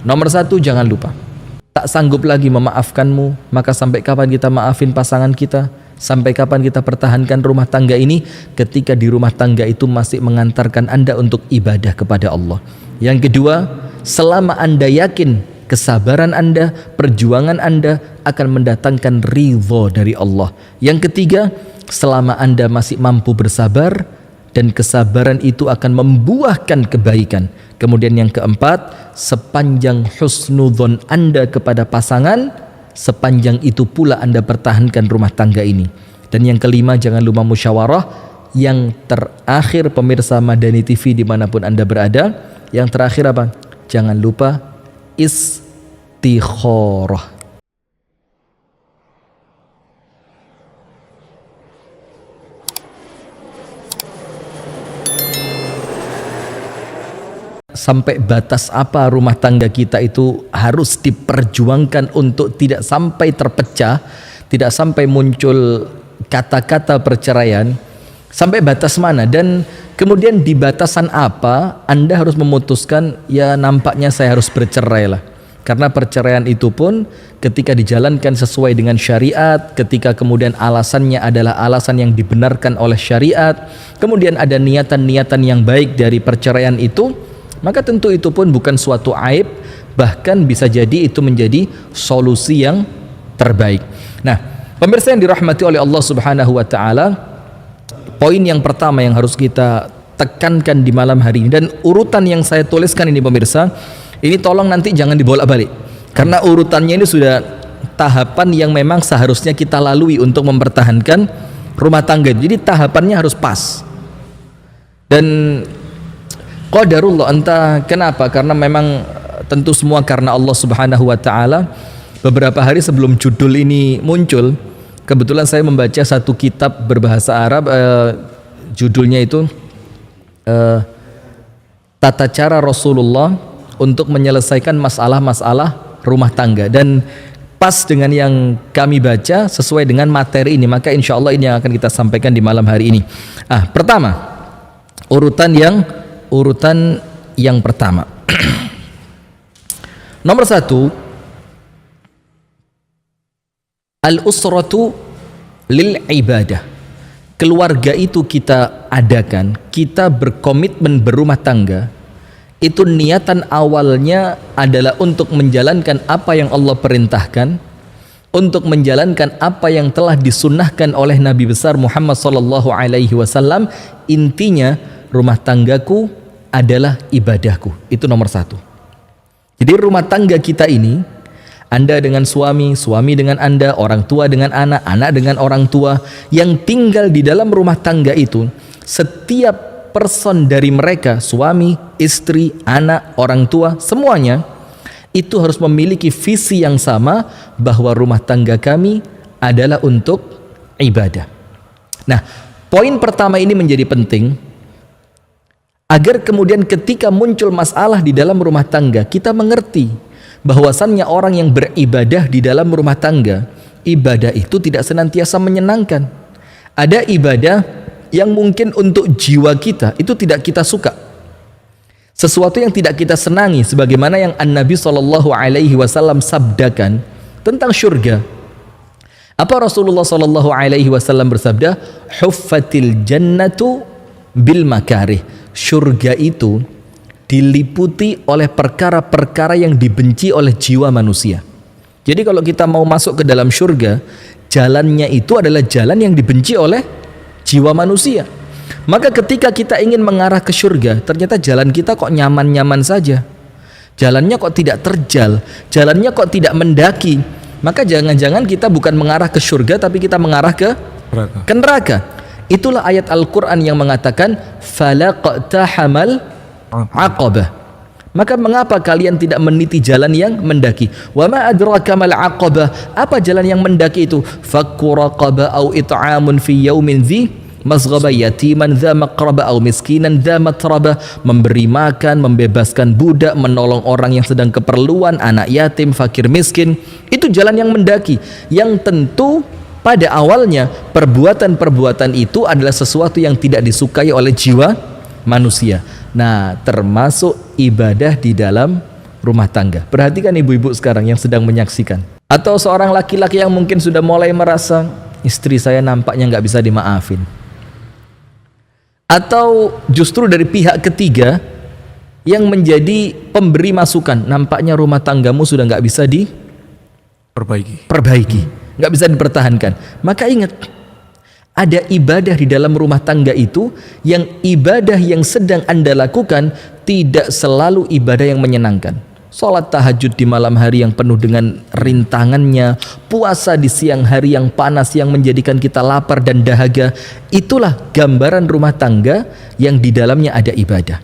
Nomor satu, jangan lupa. Tak sanggup lagi memaafkanmu, maka sampai kapan kita maafin pasangan kita? Sampai kapan kita pertahankan rumah tangga ini ketika di rumah tangga itu masih mengantarkan Anda untuk ibadah kepada Allah? Yang kedua, selama Anda yakin kesabaran Anda, perjuangan Anda akan mendatangkan ridho dari Allah. Yang ketiga, selama Anda masih mampu bersabar dan kesabaran itu akan membuahkan kebaikan. Kemudian yang keempat, sepanjang husnudzon Anda kepada pasangan, sepanjang itu pula Anda pertahankan rumah tangga ini. Dan yang kelima, jangan lupa musyawarah. Yang terakhir, pemirsa Madani TV dimanapun Anda berada, yang terakhir apa? Jangan lupa istikharah. Sampai batas apa rumah tangga kita itu harus diperjuangkan untuk tidak sampai terpecah, tidak sampai muncul kata-kata perceraian, sampai batas mana, dan kemudian di batasan apa Anda harus memutuskan, ya nampaknya saya harus bercerai lah. Karena perceraian itu pun ketika dijalankan sesuai dengan syariat, ketika kemudian alasannya adalah alasan yang dibenarkan oleh syariat, kemudian ada niatan-niatan yang baik dari perceraian itu, maka tentu itu pun bukan suatu aib, bahkan bisa jadi itu menjadi solusi yang terbaik. Nah, pemirsa yang dirahmati oleh Allah Subhanahu wa taala, poin yang pertama yang harus kita tekankan di malam hari ini, dan urutan yang saya tuliskan ini pemirsa, ini tolong nanti jangan dibolak-balik, karena urutannya ini sudah tahapan yang memang seharusnya kita lalui untuk mempertahankan rumah tangga. Jadi tahapannya harus pas. Dan qadarullah, entah kenapa, karena memang tentu semua karena Allah Subhanahu wa taala. Beberapa hari sebelum judul ini muncul, kebetulan saya membaca satu kitab berbahasa Arab, judulnya itu Tata Cara Rasulullah untuk Menyelesaikan Masalah-masalah Rumah Tangga, dan pas dengan yang kami baca, sesuai dengan materi ini, maka insya Allah ini yang akan kita sampaikan di malam hari ini. Pertama, urutan yang pertama. Nomor satu, al-usratu lil ibadah. Keluarga itu kita adakan, kita berkomitmen berumah tangga, itu niatan awalnya adalah untuk menjalankan apa yang Allah perintahkan, untuk menjalankan apa yang telah disunnahkan oleh Nabi besar Muhammad sallallahu alaihi wasallam. Intinya, rumah tanggaku adalah ibadahku. Itu nomor satu. Jadi rumah tangga kita ini, Anda dengan suami, suami dengan Anda, orang tua dengan anak, anak dengan orang tua, yang tinggal di dalam rumah tangga itu, setiap person dari mereka, suami, istri, anak, orang tua, semuanya itu harus memiliki visi yang sama, bahwa rumah tangga kami adalah untuk ibadah. Nah, poin pertama ini menjadi penting agar kemudian ketika muncul masalah di dalam rumah tangga, kita mengerti bahwasannya orang yang beribadah di dalam rumah tangga, ibadah itu tidak senantiasa menyenangkan. Ada ibadah yang mungkin untuk jiwa kita itu tidak kita suka, sesuatu yang tidak kita senangi, sebagaimana yang An-Nabi SAW sabdakan tentang syurga. Apa Rasulullah SAW bersabda? Huffatil jannatu bil makarih. Syurga itu diliputi oleh perkara-perkara yang dibenci oleh jiwa manusia. Jadi kalau kita mau masuk ke dalam syurga, jalannya itu adalah jalan yang dibenci oleh jiwa manusia. Maka ketika kita ingin mengarah ke syurga, ternyata jalan kita kok nyaman-nyaman saja, jalannya kok tidak terjal, jalannya kok tidak mendaki, maka jangan-jangan kita bukan mengarah ke syurga, tapi kita mengarah ke neraka. Itulah ayat Al-Quran yang mengatakan falaqtahamal aqabah. Maka mengapa kalian tidak meniti jalan yang mendaki? Wa ma adraka mal aqabah. Apa jalan yang mendaki itu? Fakku raqabah au it'amun fi yaumin dzi masghaba yatiman dza maqraba au miskinan dza matraba. Memberi makan, membebaskan budak, menolong orang yang sedang keperluan, anak yatim, fakir miskin. Itu jalan yang mendaki, yang tentu pada awalnya perbuatan-perbuatan itu adalah sesuatu yang tidak disukai oleh jiwa manusia. Nah, termasuk ibadah di dalam rumah tangga. Perhatikan ibu-ibu sekarang yang sedang menyaksikan. Atau seorang laki-laki yang mungkin sudah mulai merasa istri saya nampaknya nggak bisa dimaafin. Atau justru dari pihak ketiga yang menjadi pemberi masukan, nampaknya rumah tanggamu sudah nggak bisa diperbaiki, nggak bisa dipertahankan. Maka ingat, ada ibadah di dalam rumah tangga itu yang ibadah yang sedang Anda lakukan tidak selalu ibadah yang menyenangkan. Sholat tahajud di malam hari yang penuh dengan rintangannya, puasa di siang hari yang panas yang menjadikan kita lapar dan dahaga, itulah gambaran rumah tangga yang di dalamnya ada ibadah.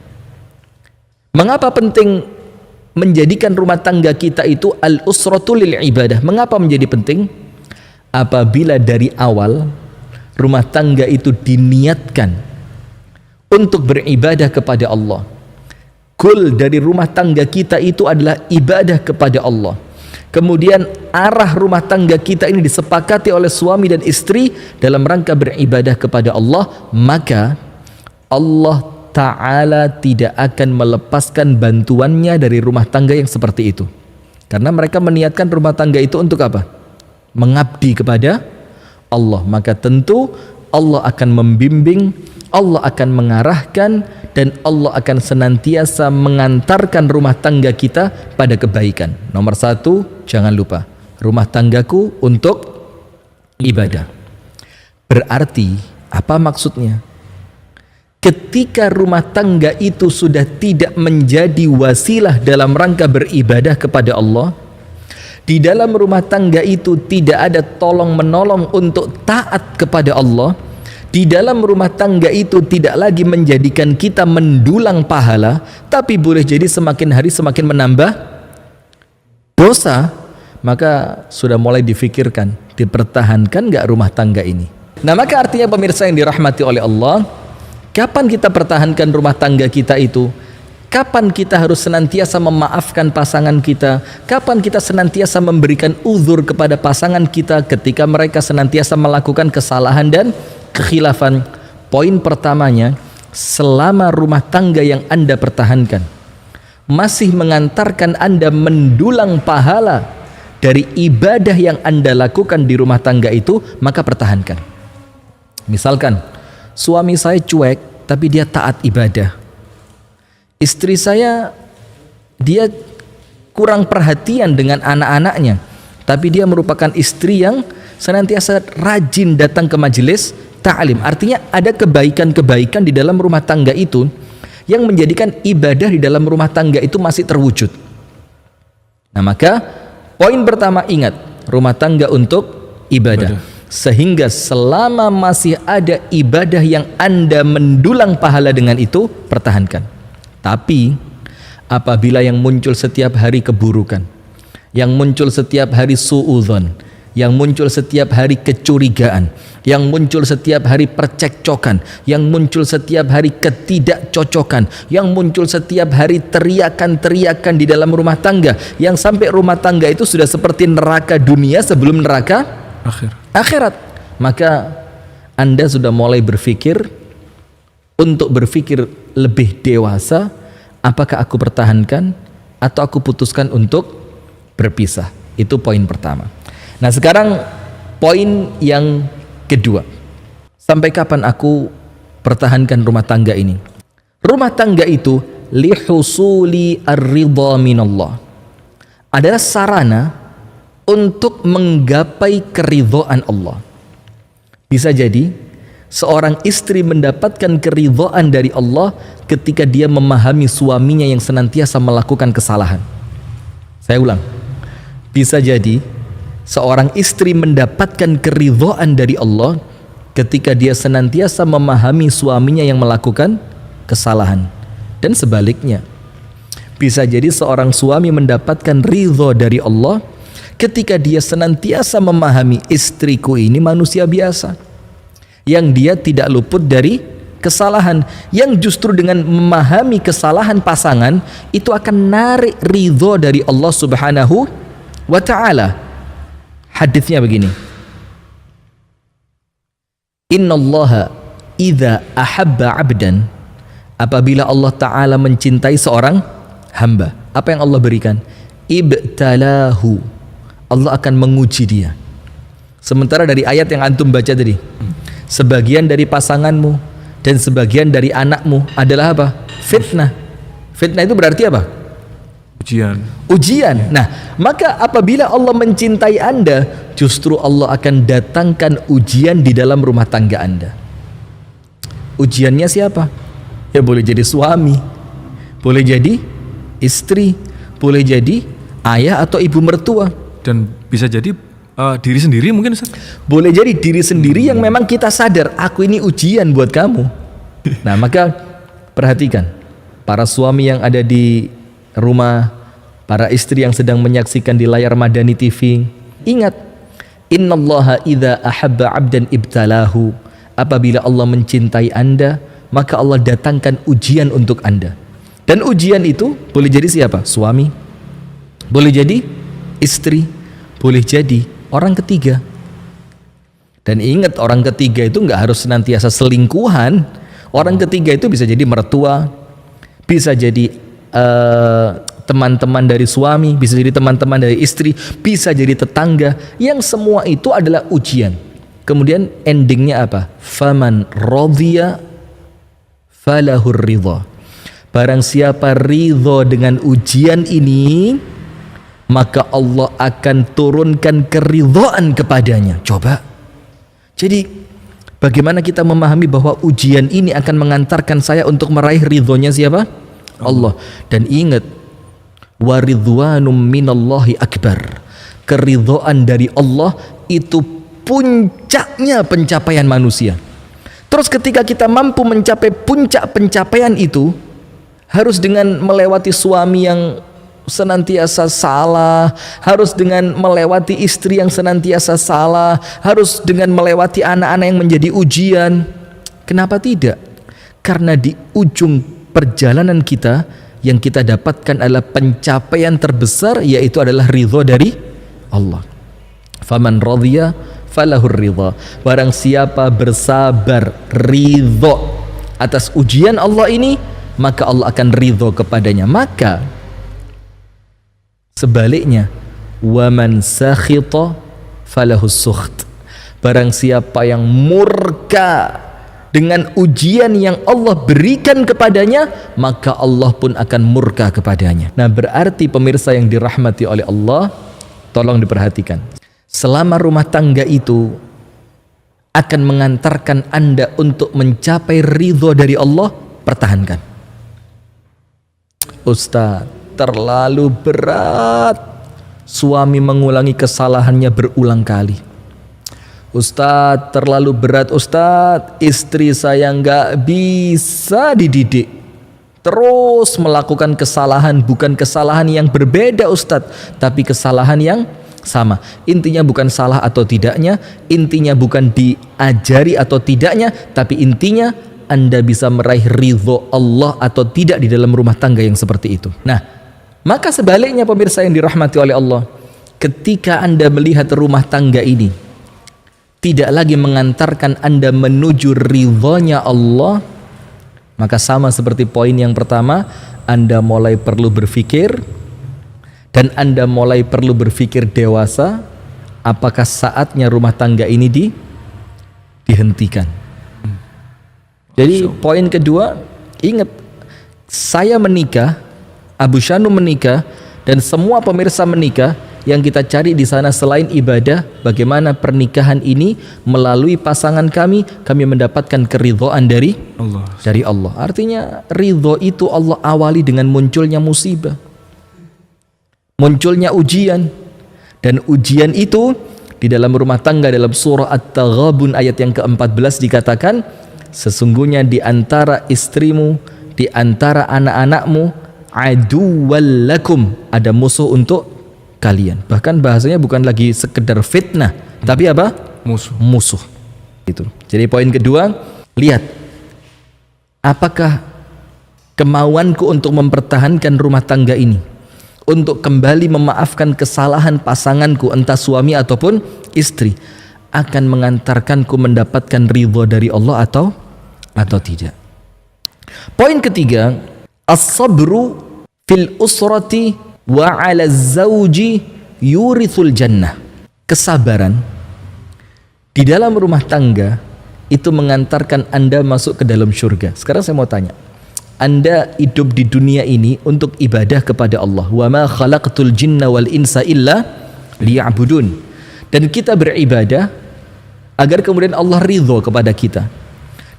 Mengapa penting menjadikan rumah tangga kita itu al-usratu lil ibadah? Mengapa menjadi penting? Apabila dari awal rumah tangga itu diniatkan untuk beribadah kepada Allah, goal dari rumah tangga kita itu adalah ibadah kepada Allah, kemudian arah rumah tangga kita ini disepakati oleh suami dan istri dalam rangka beribadah kepada Allah, maka Allah Ta'ala tidak akan melepaskan bantuannya dari rumah tangga yang seperti itu, karena mereka meniatkan rumah tangga itu untuk apa? Mengabdi kepada Allah. Maka tentu Allah akan membimbing, Allah akan mengarahkan, dan Allah akan senantiasa mengantarkan rumah tangga kita pada kebaikan. Nomor satu, jangan lupa, rumah tanggaku untuk ibadah. Berarti apa maksudnya? Ketika rumah tangga itu sudah tidak menjadi wasilah dalam rangka beribadah kepada Allah, di dalam rumah tangga itu tidak ada tolong menolong untuk taat kepada Allah, di dalam rumah tangga itu tidak lagi menjadikan kita mendulang pahala, tapi boleh jadi semakin hari semakin menambah dosa, maka sudah mulai difikirkan, dipertahankan gak rumah tangga ini. Nah, maka artinya pemirsa yang dirahmati oleh Allah, kapan kita pertahankan rumah tangga kita itu? Kapan kita harus senantiasa memaafkan pasangan kita? Kapan kita senantiasa memberikan uzur kepada pasangan kita ketika mereka senantiasa melakukan kesalahan dan kekhilafan? Poin pertamanya, selama rumah tangga yang Anda pertahankan masih mengantarkan Anda mendulang pahala dari ibadah yang Anda lakukan di rumah tangga itu, maka pertahankan. Misalkan, suami saya cuek tapi dia taat ibadah. Istri saya, dia kurang perhatian dengan anak-anaknya, tapi dia merupakan istri yang senantiasa rajin datang ke majelis ta'lim. Artinya ada kebaikan-kebaikan di dalam rumah tangga itu yang menjadikan ibadah di dalam rumah tangga itu masih terwujud. Nah, maka poin pertama, ingat, rumah tangga untuk ibadah. Sehingga selama masih ada ibadah yang Anda mendulang pahala dengan itu, pertahankan. Tapi apabila yang muncul setiap hari keburukan, yang muncul setiap hari suudzon, yang muncul setiap hari kecurigaan, yang muncul setiap hari percekcokan, yang muncul setiap hari ketidakcocokan, yang muncul setiap hari teriakan-teriakan di dalam rumah tangga, yang sampai rumah tangga itu sudah seperti neraka dunia sebelum neraka akhirat, maka Anda sudah mulai berpikir untuk berpikir lebih dewasa, apakah aku pertahankan atau aku putuskan untuk berpisah. Itu poin pertama. Nah, sekarang poin yang kedua, sampai kapan aku pertahankan rumah tangga ini? Rumah tangga itu lihusuli ar-ridha minallah, adalah sarana untuk menggapai keridhaan Allah. Bisa jadi seorang istri mendapatkan keridhaan dari Allah ketika dia memahami suaminya yang senantiasa melakukan kesalahan. Saya ulang, bisa jadi seorang istri mendapatkan keridhaan dari Allah ketika dia senantiasa memahami suaminya yang melakukan kesalahan, dan sebaliknya bisa jadi seorang suami mendapatkan ridho dari Allah ketika dia senantiasa memahami istriku ini manusia biasa, yang dia tidak luput dari kesalahan, yang justru dengan memahami kesalahan pasangan itu akan narik ridho dari Allah Subhanahu wa ta'ala. Hadisnya begini, innallaha idza ahabba abdan, apabila Allah Ta'ala mencintai seorang hamba, Apa yang Allah berikan? Ibtalahu. Allah akan menguji dia. Sementara dari ayat yang antum baca tadi, sebagian dari pasanganmu dan sebagian dari anakmu adalah apa? Fitnah. Fitnah itu berarti apa? Ujian. Nah, maka apabila Allah mencintai Anda, justru Allah akan datangkan ujian di dalam rumah tangga Anda. Ujiannya siapa? Ya boleh jadi suami, boleh jadi istri, boleh jadi ayah atau ibu mertua, dan bisa jadi diri sendiri mungkin, Ustaz. Boleh jadi diri sendiri yang memang kita sadar, aku ini ujian buat kamu. Nah, maka perhatikan para suami yang ada di rumah, para istri yang sedang menyaksikan di layar Madani TV, ingat, innallaha idza ahabba 'abdan ibtalahu. Apabila Allah mencintai Anda, maka Allah datangkan ujian untuk Anda. Dan ujian itu boleh jadi siapa? Suami, boleh jadi istri, boleh jadi orang ketiga. Dan ingat, orang ketiga itu nggak harus senantiasa selingkuhan. Orang ketiga itu bisa jadi mertua, bisa jadi teman-teman dari suami, bisa jadi teman-teman dari istri, bisa jadi tetangga, yang semua itu adalah ujian. Kemudian endingnya apa? Faman radhiya falahur ridha. Barang siapa ridho dengan ujian ini, maka Allah akan turunkan keridhaan kepadanya. Coba. Jadi bagaimana kita memahami bahwa ujian ini akan mengantarkan saya untuk meraih ridhonya siapa? Allah. Dan ingat, waridwanum minallahi akbar. Keridhaan dari Allah itu puncaknya pencapaian manusia. Terus ketika kita mampu mencapai puncak pencapaian itu, harus dengan melewati suami yang senantiasa salah, harus dengan melewati istri yang senantiasa salah, harus dengan melewati anak-anak yang menjadi ujian. Kenapa tidak? Karena di ujung perjalanan kita yang kita dapatkan adalah pencapaian terbesar, yaitu adalah ridho dari Allah. Faman radhiya falahur ridha. Barang siapa bersabar ridho atas ujian Allah ini, maka Allah akan ridho kepadanya. Maka sebaliknya, waman sakhita falahus sukht. Barang siapa yang murka dengan ujian yang Allah berikan kepadanya, maka Allah pun akan murka kepadanya. Nah, berarti pemirsa yang dirahmati oleh Allah, tolong diperhatikan. Selama rumah tangga itu akan mengantarkan Anda untuk mencapai ridho dari Allah, pertahankan. Ustaz, terlalu berat. Suami mengulangi kesalahannya berulang kali. Ustaz, terlalu berat Ustaz. Istri saya nggak bisa dididik, terus melakukan kesalahan, bukan kesalahan yang berbeda Ustaz, tapi kesalahan yang sama. Intinya bukan salah atau tidaknya, intinya bukan diajari atau tidaknya, tapi intinya Anda bisa meraih ridho Allah atau tidak di dalam rumah tangga yang seperti itu. Nah, maka sebaliknya pemirsa yang dirahmati oleh Allah, ketika Anda melihat rumah tangga ini tidak lagi mengantarkan Anda menuju ridhonya Allah, maka sama seperti poin yang pertama, Anda mulai perlu berpikir, dan Anda mulai perlu berpikir dewasa, apakah saatnya rumah tangga ini dihentikan. Jadi poin kedua, ingat, saya menikah, Abu Syanu menikah, dan semua pemirsa menikah. Yang kita cari di sana selain ibadah, bagaimana pernikahan ini melalui pasangan kami mendapatkan keridhaan dari Allah. Artinya ridho itu Allah awali dengan munculnya musibah, munculnya ujian. Dan ujian itu di dalam rumah tangga, dalam surah At-Taghabun ayat yang ke-14 dikatakan, sesungguhnya di antara istrimu, di antara anak-anakmu, aduwwal lakum, ada musuh untuk kalian. Bahkan bahasanya bukan lagi sekedar fitnah, tapi apa? Musuh. Itu. Jadi poin kedua, lihat apakah kemauanku untuk mempertahankan rumah tangga ini, untuk kembali memaafkan kesalahan pasanganku, entah suami ataupun istri, akan mengantarkanku mendapatkan ridho dari Allah atau tidak. Poin ketiga, as-sabru fil usrati wa 'ala zauji yurithul jannah. Kesabaran di dalam rumah tangga itu mengantarkan Anda masuk ke dalam surga. Sekarang saya mau tanya, Anda hidup di dunia ini untuk ibadah kepada Allah. Wa ma khalaqtul jinna wal insa illa liya'budun. Dan kita beribadah agar kemudian Allah ridho kepada kita.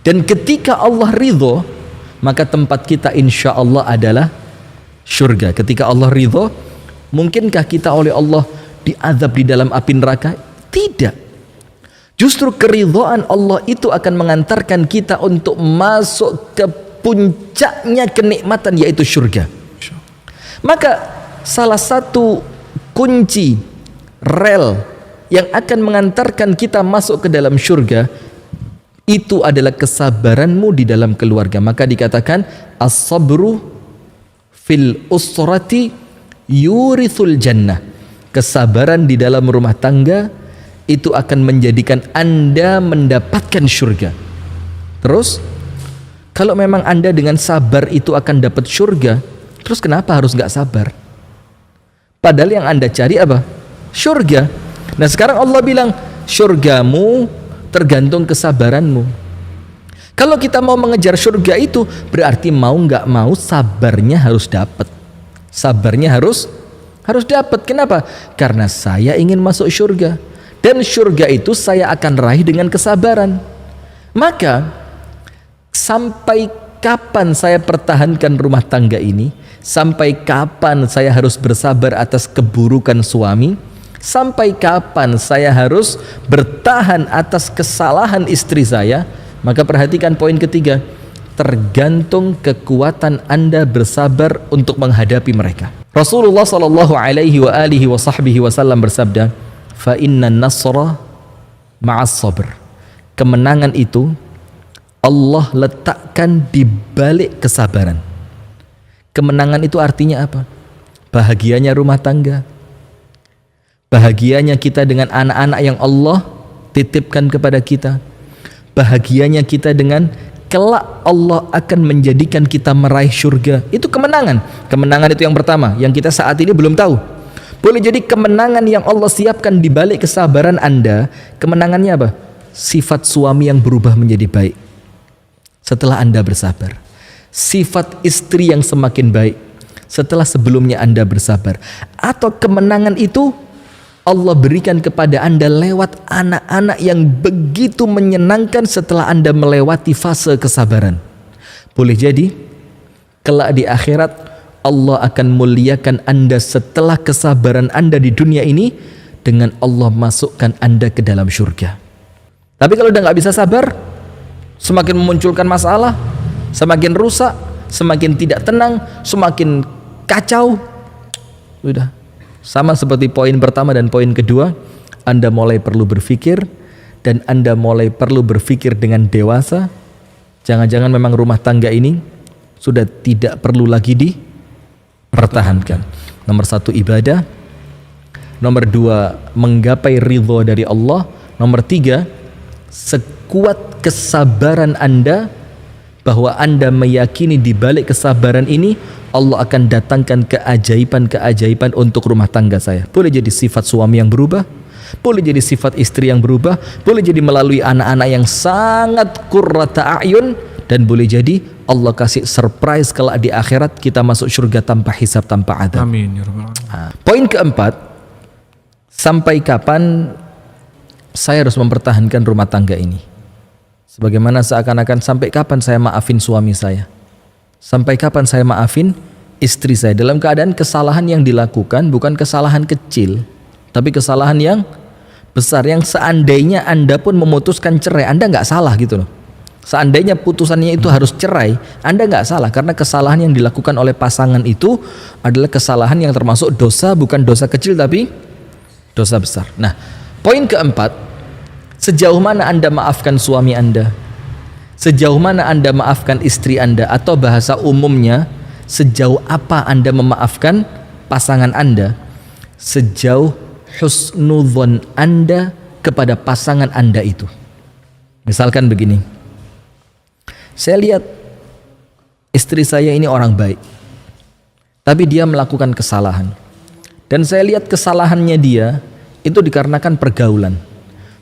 Dan ketika Allah ridho, maka tempat kita insya Allah adalah surga. Ketika Allah ridho, mungkinkah kita oleh Allah diazab di dalam api neraka? Tidak. Justru keridhaan Allah itu akan mengantarkan kita untuk masuk ke puncaknya kenikmatan, yaitu surga. Maka salah satu kunci rel yang akan mengantarkan kita masuk ke dalam surga itu adalah kesabaranmu di dalam keluarga. Maka dikatakan as-sabru fil usrati yurithul jannah. Kesabaran di dalam rumah tangga itu akan menjadikan Anda mendapatkan surga. Terus kalau memang Anda dengan sabar itu akan dapat surga, terus kenapa harus nggak sabar? Padahal yang Anda cari apa? Surga. Nah sekarang Allah bilang surgamu tergantung kesabaranmu. Kalau kita mau mengejar surga itu berarti mau nggak mau sabarnya harus dapat. Sabarnya harus dapat. Kenapa? Karena saya ingin masuk surga, dan surga itu saya akan raih dengan kesabaran. Maka sampai kapan saya pertahankan rumah tangga ini? Sampai kapan saya harus bersabar atas keburukan suami? Sampai kapan saya harus bertahan atas kesalahan istri saya? Maka perhatikan poin ketiga, tergantung kekuatan Anda bersabar untuk menghadapi mereka. Rasulullah sallallahu alaihi wa alihi wa sahbihi wasallam bersabda, "Fa innan nasra ma'as sabr." Kemenangan itu Allah letakkan di balik kesabaran. Kemenangan itu artinya apa? Bahagianya rumah tangga, bahagianya kita dengan anak-anak yang Allah titipkan kepada kita, bahagianya kita dengan kelak Allah akan menjadikan kita meraih surga. Itu kemenangan. Kemenangan itu yang pertama, yang kita saat ini belum tahu. Boleh jadi kemenangan yang Allah siapkan di balik kesabaran Anda. Kemenangannya apa? Sifat suami yang berubah menjadi baik setelah Anda bersabar. Sifat istri yang semakin baik setelah sebelumnya Anda bersabar. Atau kemenangan itu Allah berikan kepada Anda lewat anak-anak yang begitu menyenangkan setelah Anda melewati fase kesabaran. Boleh jadi kelak di akhirat Allah akan muliakan Anda setelah kesabaran Anda di dunia ini dengan Allah masukkan Anda ke dalam surga. Tapi kalau udah nggak bisa sabar, semakin memunculkan masalah, semakin rusak, semakin tidak tenang, semakin kacau, udah sama seperti poin pertama dan poin kedua, Anda mulai perlu berpikir, dan Anda mulai perlu berpikir dengan dewasa. Jangan-jangan memang rumah tangga ini sudah tidak perlu lagi dipertahankan. Nomor satu ibadah, nomor dua menggapai ridho dari Allah, nomor tiga sekuat kesabaran Anda bahwa Anda meyakini di balik kesabaran ini Allah akan datangkan keajaiban-keajaiban untuk rumah tangga saya. Boleh jadi sifat suami yang berubah, boleh jadi sifat istri yang berubah, boleh jadi melalui anak-anak yang sangat qurrata a'yun, dan boleh jadi Allah kasih surprise kelak di akhirat kita masuk surga tanpa hisab, tanpa adab. Amin ya rabbal alamin. Poin keempat, sampai kapan saya harus mempertahankan rumah tangga ini? Sebagaimana seakan-akan sampai kapan saya maafin suami saya? Sampai kapan saya maafin istri saya? Dalam keadaan kesalahan yang dilakukan bukan kesalahan kecil, tapi kesalahan yang besar, yang seandainya Anda pun memutuskan cerai, Anda nggak salah gitu loh. Seandainya putusannya itu harus cerai, Anda nggak salah, karena kesalahan yang dilakukan oleh pasangan itu adalah kesalahan yang termasuk dosa, bukan dosa kecil tapi dosa besar. Nah, poin keempat, sejauh mana Anda maafkan suami Anda? Sejauh mana Anda maafkan istri Anda? Atau bahasa umumnya, sejauh apa Anda memaafkan pasangan Anda? Sejauh husnudzon Anda kepada pasangan Anda itu. Misalkan begini, saya lihat istri saya ini orang baik, tapi dia melakukan kesalahan. Dan saya lihat kesalahannya dia itu dikarenakan pergaulan.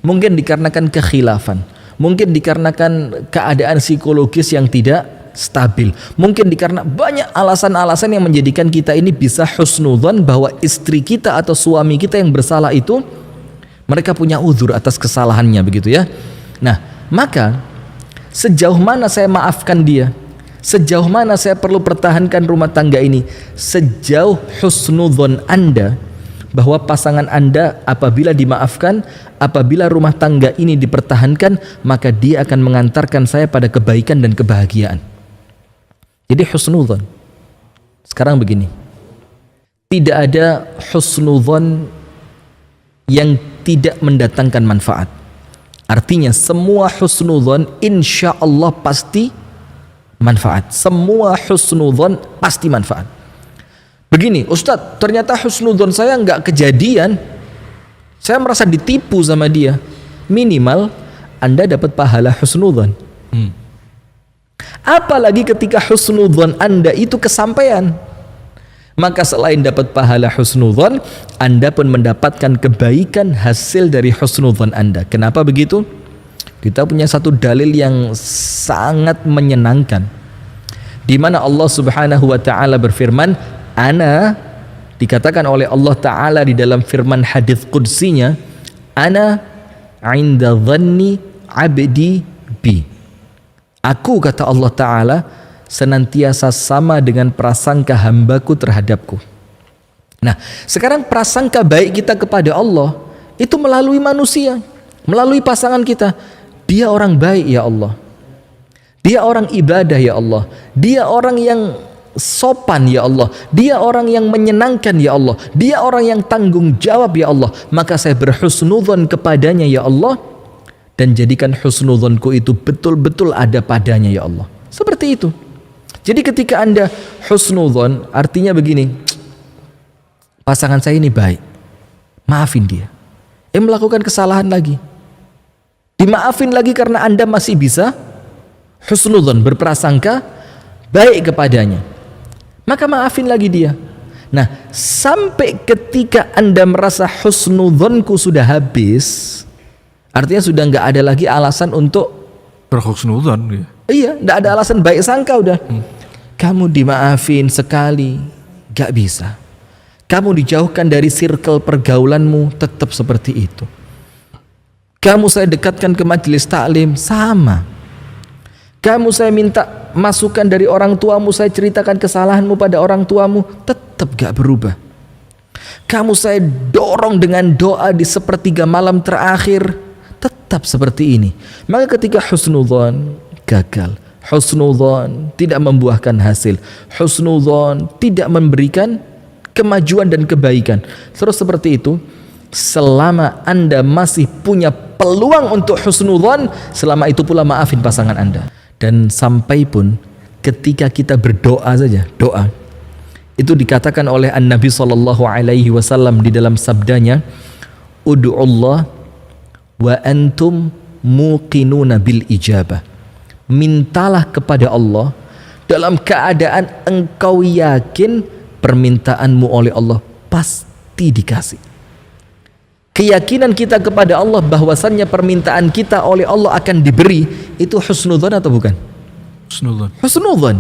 Mungkin dikarenakan kekhilafan. Mungkin dikarenakan keadaan psikologis yang tidak stabil. Mungkin dikarenakan banyak alasan-alasan yang menjadikan kita ini bisa husnudzon bahwa istri kita atau suami kita yang bersalah itu mereka punya uzur atas kesalahannya, begitu ya. Nah, maka sejauh mana saya maafkan dia, sejauh mana saya perlu pertahankan rumah tangga ini, sejauh husnudzon Anda bahwa pasangan Anda apabila dimaafkan, apabila rumah tangga ini dipertahankan, maka dia akan mengantarkan saya pada kebaikan dan kebahagiaan. Jadi husnudzon. Sekarang begini, tidak ada husnudzon yang tidak mendatangkan manfaat. Artinya semua husnudzon insya Allah pasti manfaat. Semua husnudzon pasti manfaat. Begini, Ustadz, ternyata husnudzon saya nggak kejadian. Saya merasa ditipu sama dia. Minimal Anda dapat pahala husnudzon. Apalagi ketika husnudzon Anda itu kesampaian. Maka selain dapat pahala husnudzon, Anda pun mendapatkan kebaikan hasil dari husnudzon Anda. Kenapa begitu? Kita punya satu dalil yang sangat menyenangkan, di mana Allah Subhanahu wa taala berfirman, ana, dikatakan oleh Allah taala di dalam firman hadits qudsinya, ana 'inda dhanni 'abdi bi. Aku, kata Allah taala, senantiasa sama dengan prasangka hambaku terhadapku. Nah, sekarang prasangka baik kita kepada Allah itu melalui manusia, melalui pasangan kita. Dia orang baik ya Allah, dia orang ibadah ya Allah, dia orang yang sopan ya Allah, dia orang yang menyenangkan ya Allah, dia orang yang tanggung jawab ya Allah. Maka saya berhusnudzon kepadanya ya Allah, dan jadikan husnudzonku itu betul-betul ada padanya ya Allah. Seperti itu. Jadi ketika Anda husnudzon, artinya begini, pasangan saya ini baik, maafin dia. Melakukan kesalahan lagi, dimaafin lagi karena Anda masih bisa husnudzon, berprasangka baik kepadanya. Maka maafin lagi dia. Nah, sampai ketika Anda merasa husnudzonku sudah habis, artinya sudah nggak ada lagi alasan untuk berhusnudzon ya. Iya, nggak ada alasan baik sangka udah. Kamu dimaafin sekali, gak bisa. Kamu dijauhkan dari circle pergaulanmu, tetap seperti itu. Kamu saya dekatkan ke majelis taklim, sama. Kamu saya minta masukan dari orang tuamu, saya ceritakan kesalahanmu pada orang tuamu, tetap gak berubah. Kamu saya dorong dengan doa di sepertiga malam terakhir, tetap seperti ini. Maka ketika husnudzon gagal, husnudzon tidak membuahkan hasil, husnudzon tidak memberikan kemajuan dan kebaikan, terus seperti itu, selama Anda masih punya peluang untuk husnudzon, selama itu pula maafin pasangan Anda. Dan sampai pun ketika kita berdoa saja, doa itu dikatakan oleh An-Nabi SAW di dalam sabdanya, ud'ullah wa antum muqinuna bil ijabah. Mintalah kepada Allah dalam keadaan engkau yakin permintaanmu oleh Allah pasti dikasih. Keyakinan kita kepada Allah bahwasannya permintaan kita oleh Allah akan diberi, itu husnudzon atau bukan? Husnudzon. Husnudzon.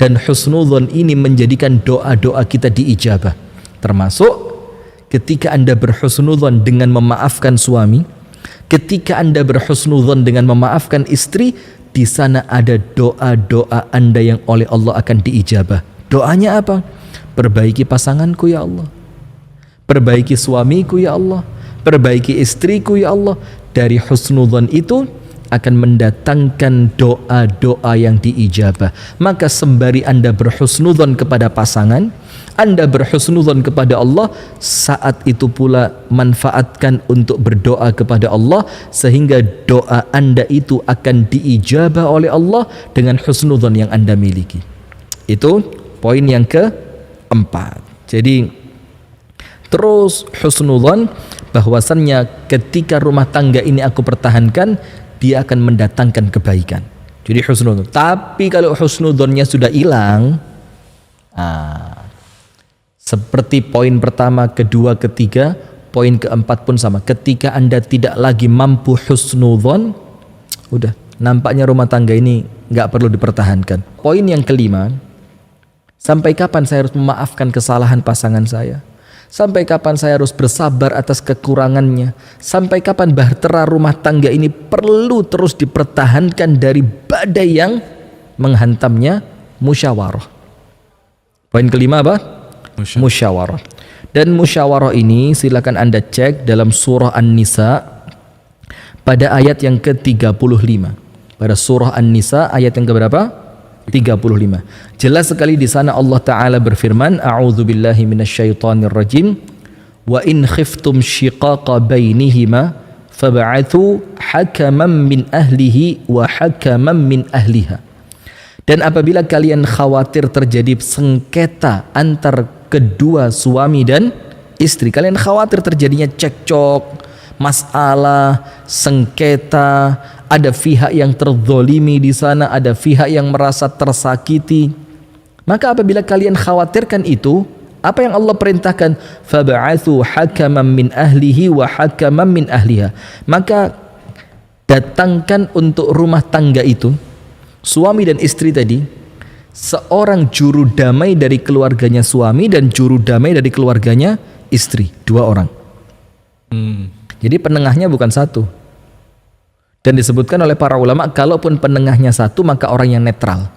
Dan husnudzon ini menjadikan doa-doa kita diijabah. Termasuk ketika Anda berhusnudzon dengan memaafkan suami, ketika Anda berhusnudzon dengan memaafkan istri, di sana ada doa-doa Anda yang oleh Allah akan diijabah. Doanya apa? Perbaiki pasanganku ya Allah, perbaiki suamiku ya Allah, perbaiki istriku ya Allah. Dari husnudzon itu akan mendatangkan doa-doa yang diijabah. Maka sembari Anda berhusnudzon kepada pasangan, Anda berhusnudzon kepada Allah, saat itu pula manfaatkan untuk berdoa kepada Allah, sehingga doa Anda itu akan diijabah oleh Allah dengan husnudzon yang Anda miliki. Itu poin yang keempat. Jadi terus husnudzon, bahwasannya ketika rumah tangga ini aku pertahankan, dia akan mendatangkan kebaikan. Jadi husnudzon. Tapi kalau husnudzonnya sudah hilang, Seperti poin pertama, kedua, ketiga, poin keempat pun sama. Ketika Anda tidak lagi mampu husnudzon, udah, nampaknya rumah tangga ini nggak perlu dipertahankan. Poin yang kelima, sampai kapan saya harus memaafkan kesalahan pasangan saya? Sampai kapan saya harus bersabar atas kekurangannya? Sampai kapan bahtera rumah tangga ini perlu terus dipertahankan dari badai yang menghantamnya? Musyawarah. Poin kelima apa? Musyawarah. Dan musyawarah ini silakan Anda cek dalam surah An-Nisa pada ayat yang ke-35. Pada surah An-Nisa ayat yang keberapa? 35. Jelas sekali di sana Allah Ta'ala berfirman, A'udzubillahi minasyaitonirrajim, wa in khiftum shiqaqa bainihima fab'athu hakaman min ahlihi wa hakaman min ahliha. Dan apabila kalian khawatir terjadi sengketa antar kedua suami dan istri, kalian khawatir terjadinya cekcok, masalah, sengketa, ada pihak yang terzolimi di sana, ada pihak yang merasa tersakiti, maka apabila kalian khawatirkan itu, apa yang Allah perintahkan? Fab'athu hakaman min ahlihi wa hakaman min ahliha. Maka datangkan untuk rumah tangga itu, suami dan istri tadi, seorang juru damai dari keluarganya suami dan juru damai dari keluarganya istri, dua orang. Jadi penengahnya bukan satu. Dan disebutkan oleh para ulama, kalaupun penengahnya satu, maka orang yang netral,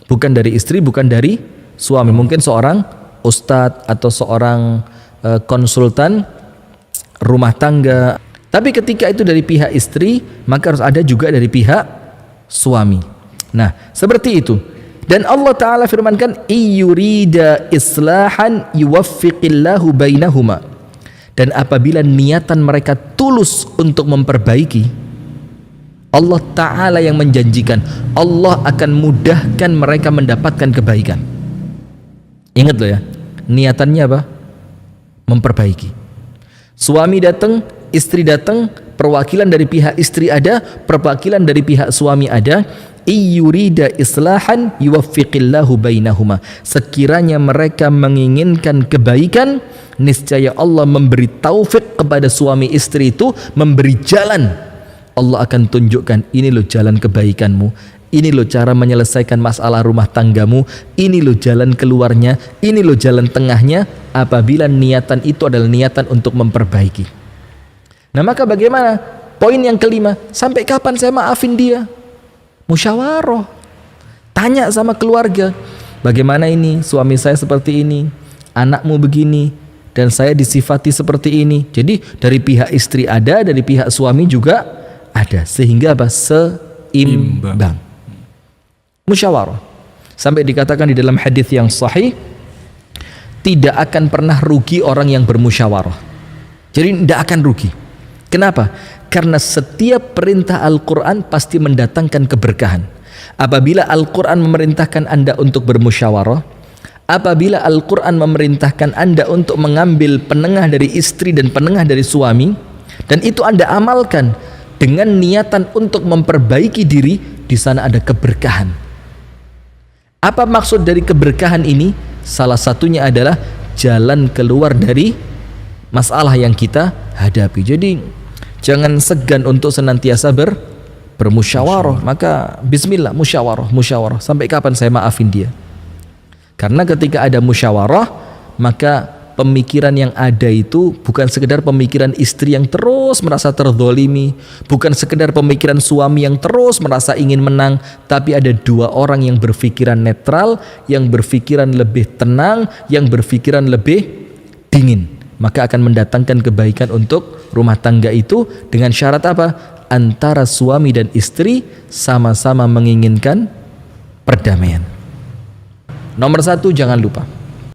bukan dari istri, bukan dari suami. Mungkin seorang ustadz atau seorang konsultan rumah tangga. Tapi ketika itu dari pihak istri, maka harus ada juga dari pihak suami. Nah, seperti itu. Dan Allah Ta'ala firmankan, iyurida islahan yuwaffiqillahu bainahuma. Dan apabila niatan mereka tulus untuk memperbaiki, Allah Ta'ala yang menjanjikan Allah akan mudahkan mereka mendapatkan kebaikan. Ingat loh ya, niatannya apa? Memperbaiki. Suami datang, istri datang, perwakilan dari pihak istri ada, perwakilan dari pihak suami ada. Iyurida islahan yuwaffiqillahu bainahuma. Sekiranya mereka menginginkan kebaikan, niscaya Allah memberi taufik kepada suami istri itu, memberi jalan. Allah akan tunjukkan, ini loh jalan kebaikanmu, ini loh cara menyelesaikan masalah rumah tanggamu, ini loh jalan keluarnya, ini loh jalan tengahnya, apabila niatan itu adalah niatan untuk memperbaiki. Nah, maka bagaimana? Poin yang kelima, sampai kapan saya maafin dia? Musyawarah. Tanya sama keluarga, bagaimana ini, suami saya seperti ini, anakmu begini, dan saya disifati seperti ini. Jadi dari pihak istri ada, dari pihak suami juga ada, sehingga apa? Seimbang. Musyawarah. Sampai dikatakan di dalam hadis yang sahih, tidak akan pernah rugi orang yang bermusyawarah. Jadi tidak akan rugi. Kenapa? Karena setiap perintah Al-Quran pasti mendatangkan keberkahan. Apabila Al-Quran memerintahkan Anda untuk bermusyawarah, apabila Al-Quran memerintahkan Anda untuk mengambil penengah dari istri dan penengah dari suami, dan itu Anda amalkan dengan niatan untuk memperbaiki diri, di sana ada keberkahan. Apa maksud dari keberkahan ini? Salah satunya adalah jalan keluar dari masalah yang kita hadapi. Jadi jangan segan untuk senantiasa bermusyawarah. Maka bismillah, musyawarah. Sampai kapan saya maafin dia? Karena ketika ada musyawarah, maka pemikiran yang ada itu bukan sekedar pemikiran istri yang terus merasa terzolimi, bukan sekedar pemikiran suami yang terus merasa ingin menang, tapi ada dua orang yang berpikiran netral, yang berpikiran lebih tenang, yang berpikiran lebih dingin. Maka akan mendatangkan kebaikan untuk rumah tangga itu dengan syarat apa? Antara suami dan istri sama-sama menginginkan perdamaian. Nomor satu, jangan lupa,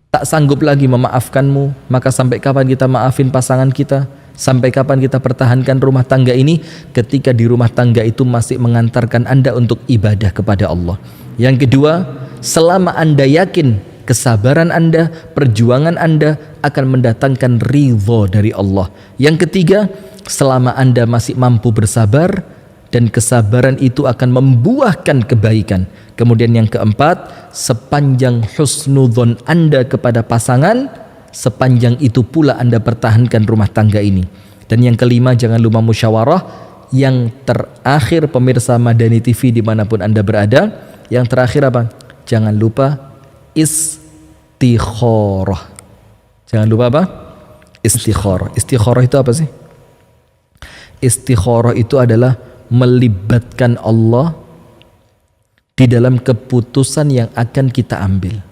tak sanggup lagi memaafkanmu, maka sampai kapan kita maafin pasangan kita? Sampai kapan kita pertahankan rumah tangga ini? Ketika di rumah tangga itu masih mengantarkan Anda untuk ibadah kepada Allah. Yang kedua, selama Anda yakin kesabaran Anda, perjuangan Anda akan mendatangkan ridho dari Allah. Yang ketiga, selama Anda masih mampu bersabar, dan kesabaran itu akan membuahkan kebaikan. Kemudian yang keempat, sepanjang husnudzon Anda kepada pasangan, sepanjang itu pula Anda pertahankan rumah tangga ini. Dan yang kelima, jangan lupa musyawarah. Yang terakhir, pemirsa Madani TV dimanapun Anda berada, yang terakhir apa? Jangan lupa istikharah. Jangan lupa apa? Istikharah. Istikharah itu apa sih? Istikharah itu adalah melibatkan Allah di dalam keputusan yang akan kita ambil.